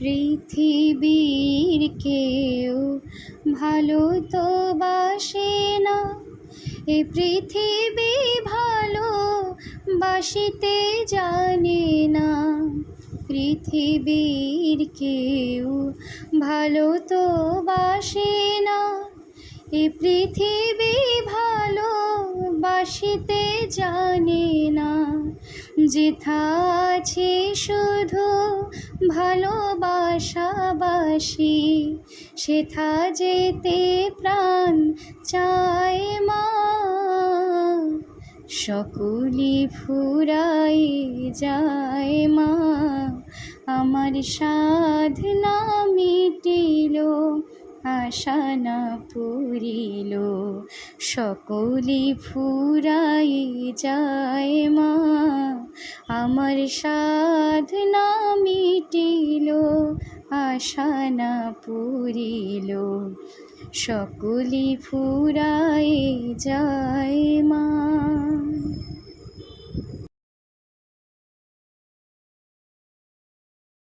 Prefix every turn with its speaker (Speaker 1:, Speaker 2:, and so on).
Speaker 1: পৃথিবীর কেউ ভালো তো বাসে না, এ পৃথিবী ভালো বাসিতে জানে না। পৃথিবীর কেউ ভালো তো বাসে না, এ পৃথিবী ভালো বাসিতে জানে না। যেথা আছে শুধু ভালোবাসাবাসি, সেথা যেতে প্রাণ চায় মা। সকলি ফুরাই যায় মা, আমার সাধনা মিটিল, আশা না পুরিল। সকলি ফুরাই যায় মা, আমার সাধনা মিটিল, আশা না পুরিল। সকলি ফুরাই যায় মা।